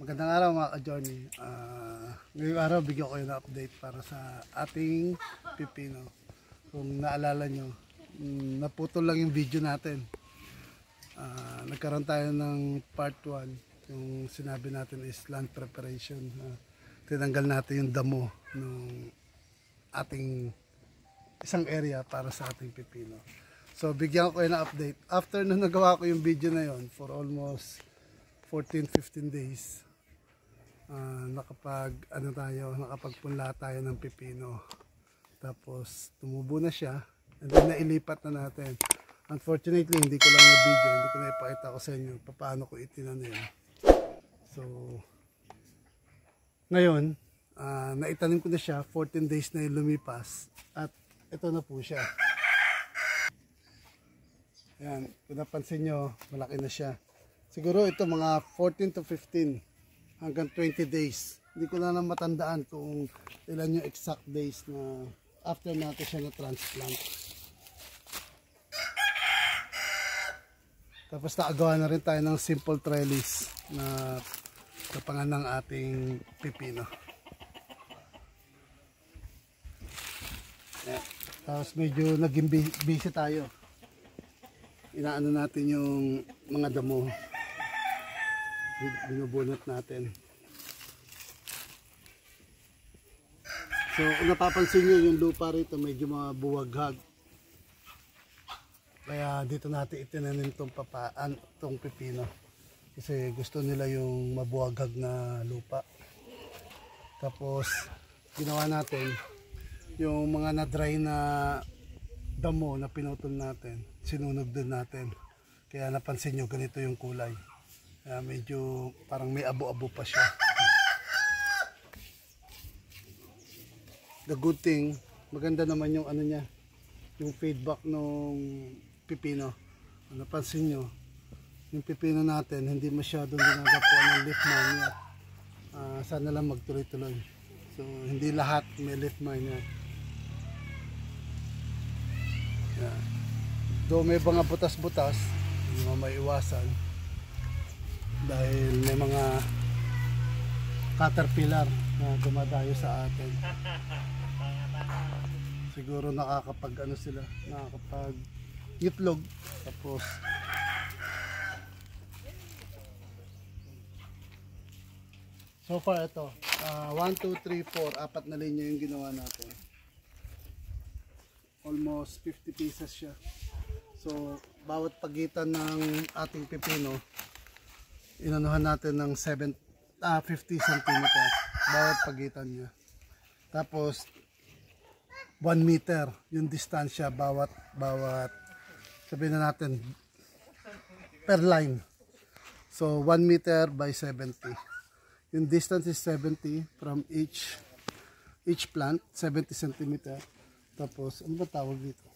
Magandang araw mga ka-journey. Ngayong araw bigyan ko kayo ng update para sa ating pipino. Kung naalala nyo, naputol lang yung video natin. Nagkaroon tayo ng part 1. Yung sinabi natin is land preparation. Tinanggal natin yung damo ng ating isang area para sa ating pipino. So bigyan ko kayo ng update. After nung nagawa ko yung video na yon for almost 14-15 days, nakapagpunla tayo ng pipino. Tapos tumubo na siya and then nailipat na natin. Unfortunately hindi ko lang na-video, hindi ko na ipakita ko sa inyo paano ko itinanim yun. So ngayon naitanim ko na siya, 14 days na yung lumipas at ito na po siya. Ayan, kung napansin nyo, malaki na siya. Siguro ito mga 14 to 15 hanggang 20 days. Hindi ko na matandaan kung ilan yung exact days na after natin siya na-transplant. Tapos nakagawa na rin tayo ng simple trellis na kapangan ng ating pipino. Ayan. Tapos medyo naging busy tayo. Inaano natin yung mga damo. Binubunot natin. So kung napapansin nyo yung lupa rito medyo mabuwaghag. Kaya dito natin itinanim itong pipino. Kasi gusto nila yung mabuwaghag na lupa. Tapos ginawa natin yung mga na-dry na damo na pinutol natin. Sinunog din natin. Kaya napansin nyo ganito yung kulay. Medyo parang may abo-abo pa siya. The good thing, maganda naman yung ano niya, yung feedback nung pipino. Napansin nyo, yung pipino natin hindi masyadong ginagapuan ng leaf miner. Sana lang magtuloy-tuloy. So hindi lahat may leaf miner. Though may mga butas-butas, hindi mo maiwasan. Dahil may mga caterpillar na dumadayo sa atin. Siguro nakakapag itlog. Tapos so far ito 1, 2, 3, 4 apat na linya yung ginawa natin. Almost 50 pieces siya. So bawat pagitan ng ating pipino inanuhan natin ng 50 cm bawat pagitan niya. Tapos 1 meter yung distansya bawat sabihin na natin per line. So 1 meter by 70. Yung distance is 70 from each plant, 70 cm. Tapos ano ba tawag dito?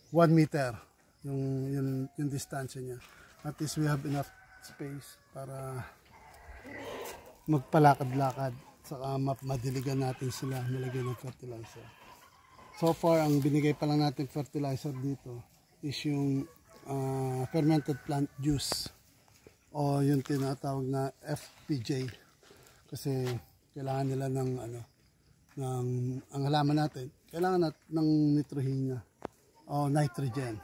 1 meter yung distansya niya. At least we have enough space para magpalakad-lakad, saka madiligan natin sila, nilagyan ng fertilizer. So far ang binigay pa lang natin fertilizer dito is yung fermented plant juice o yung tinatawag na FPJ, kasi kailangan nila ng ang halaman natin kailangan ng nitrohenia o nitrogen.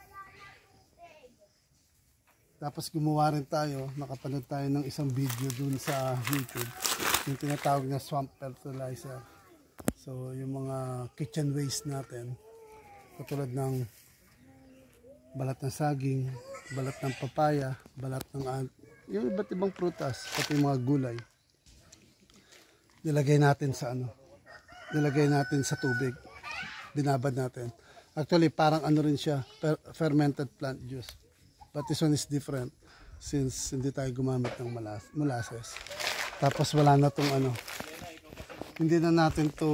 Tapos gumawa rin tayo, nakapanood tayo ng isang video dun sa YouTube, yung tinatawag na swamp fertilizer. So yung mga kitchen waste natin, katulad ng balat ng saging, balat ng papaya, balat ng yung iba't ibang prutas, pati mga gulay, nilagay natin sa tubig, binabad natin. Actually parang rin siya, fermented plant juice. But this one is different since hindi tayo gumamit ng molasses. Tapos wala na tong hindi na natin to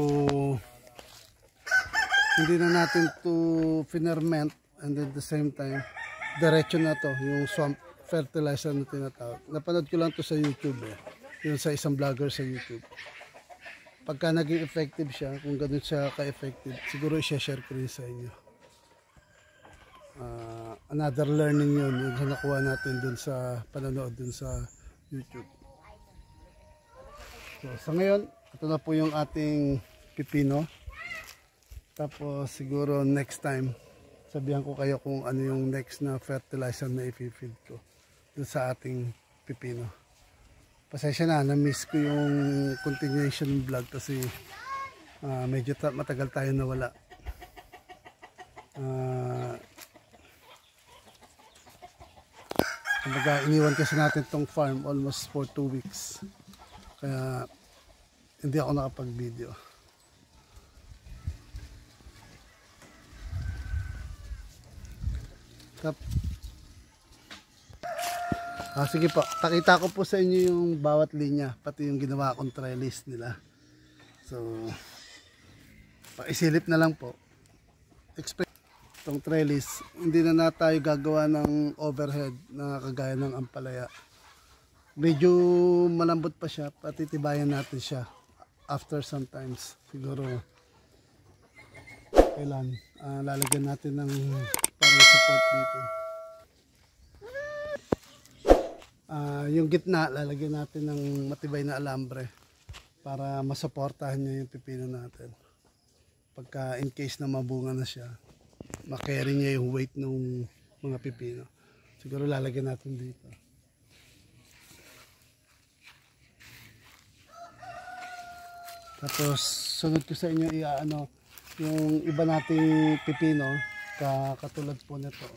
ferment, and at the same time diretso na to yung swamp fertilizer na tinatawag. Napanood ko lang to sa YouTube yung sa isang vlogger sa YouTube. Pagka naging effective siya, kung ganun siya ka-effective, siguro i-share ko rin sa inyo. Another learning yun, yung nakuha natin dun sa panonood dun sa YouTube. So sa ngayon, ito na po yung ating pipino. Tapos siguro next time, sabihan ko kayo kung ano yung next na fertilizer na i-feed ko doon sa ating pipino. Pasensya na-miss ko yung continuation vlog kasi medyo matagal tayo nawala. Iniwan kasi natin tong farm almost for 2 weeks. Kaya hindi ako nakapag-video. Sige po, pakita ko po sa inyo yung bawat linya, pati yung ginawa kong trellis nila. So, paisilip na lang po. Expect itong trellis, hindi na tayo gagawa ng overhead na kagaya ng ampalaya. Medyo malambot pa siya, patitibayan natin siya after sometimes. Siguro kailan lalagyan natin ng parang support dito. Yung gitna lalagyan natin ng matibay na alambre para masuportahan niya yung pipino natin. Pagka in case na mabunga na siya, makarry niya yung weight ng mga pipino. Siguro lalagyan natin dito. Tapos sunod ko sa inyo yung iba nating pipino katulad po nito.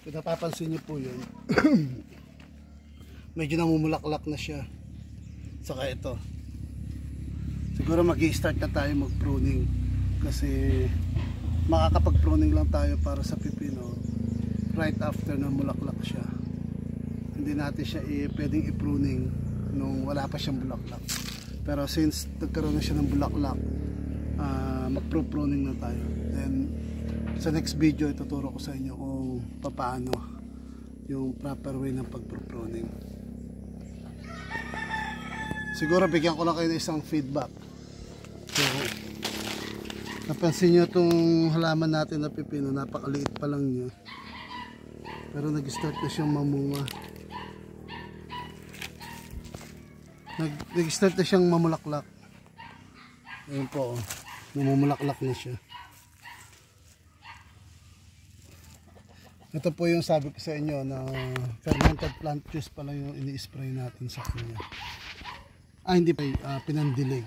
Kung napapansin niyo po yun, medyo namumulaklak na siya. Saka ito. Siguro mag-i-start na tayo mag-pruning kasi makakapag-pruning lang tayo para sa pipino right after na mulaklak siya. Hindi natin siya pwedeng i-pruning nung wala pa siyang bulaklak. Pero since nagkaroon na siya ng bulaklak, mag-pruning na tayo. Then sa next video ituturo ko sa inyo kung paano yung proper way ng pag-pruning. Siguro bigyan ko lang kayo ng isang feedback. So, napansin nyo itong halaman natin na pipino, napakaliit pa lang niya. Pero nag-start na siyang mamunga. Nag-start na siyang mamulaklak. Ayun po, namumulaklak na siya. Ito po yung sabi ko sa inyo na fermented plant juice pala yung ini-spray natin sa kanya. Hindi pa, pinandilig.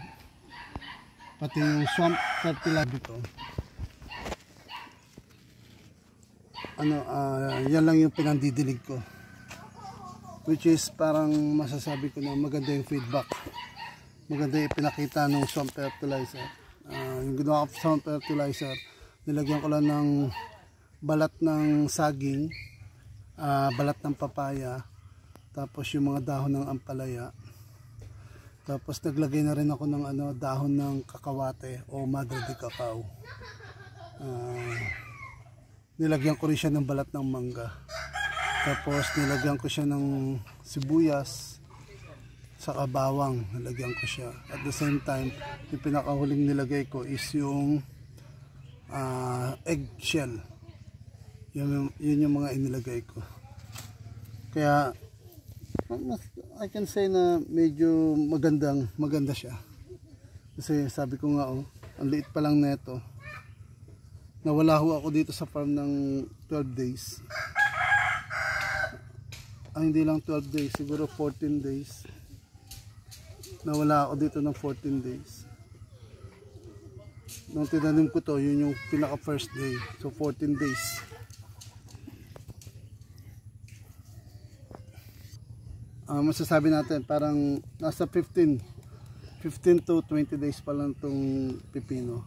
Pati yung swamp fertilizer dito. Yan lang yung pinandidilig ko. Which is parang masasabi ko na maganda yung feedback. Maganda yung pinakita ng swamp fertilizer. Yung ginawa ko sa swamp fertilizer, nilagyan ko lang ng balat ng saging, balat ng papaya, tapos yung mga dahon ng ampalaya. Tapos naglagay na rin ako ng dahon ng kakawate o madre de cacao. Nilagyan ko rin siya ng balat ng mangga. Tapos nilagyan ko siya ng sibuyas sa bawang, nilagyan ko siya. At the same time, yung pinakahuling nilagay ko is yung egg shell. Yun yung mga inilagay ko. Kaya I can say na medyo maganda siya. Kasi sabi ko nga ang liit pa lang neto. Nawala ho ako dito sa farm ng 12 days. Hindi lang 12 days, siguro 14 days. Nawala ako dito ng 14 days. Nung tinanim ko to, yun yung pinaka first day. So 14 days. Masasabi natin parang nasa 15 to 20 days pa lang itong pipino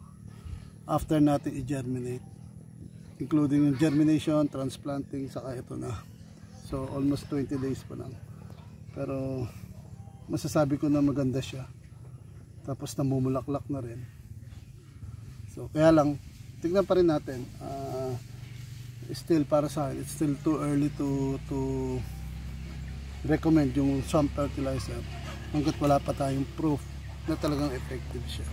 after natin i-germinate, including yung germination, transplanting, saka ito na. So almost 20 days pa lang, pero masasabi ko na maganda siya, tapos namumulaklak na rin. So kaya lang tignan pa rin natin. Still para sa akin, it's still too early to recommend yung swamp fertilizer hanggat wala pa tayong proof na talagang effective siya.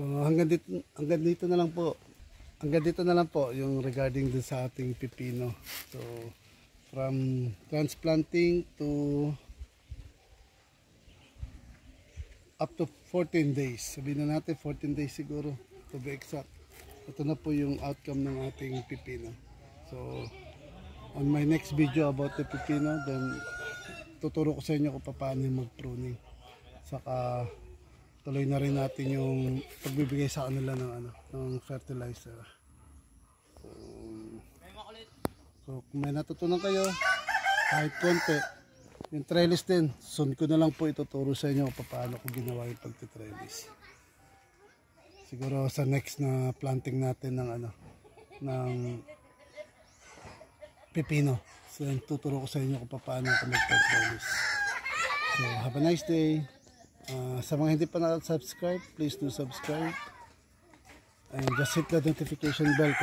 So hanggang dito na lang po. Hanggang dito na lang po yung regarding dun sa ating pipino. So from transplanting to up to 14 days. Sabihin na natin 14 days siguro to be exact. Ito na po yung outcome ng ating pipino. So on my next video about the pipino, then tuturo ko sa inyo kung paano mag-pruning. Saka tuloy na rin natin yung pagbibigay sa kanila ng fertilizer. So kung may natutunan kayo, kahit konti, yung trellis din, soon ko na lang po ituturo sa inyo kung paano ko ginawa yung pagtitrellis. Siguro sa next na planting natin ng pipino. So tuturo ko sa inyo kung paano ko mag-trellis. So have a nice day. Sa mga hindi pa na-subscribe, please do subscribe and just hit the notification bell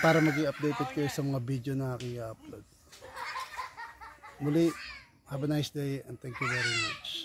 para maging updated kayo sa mga video na aking i-upload. Muli, have a nice day and thank you very much.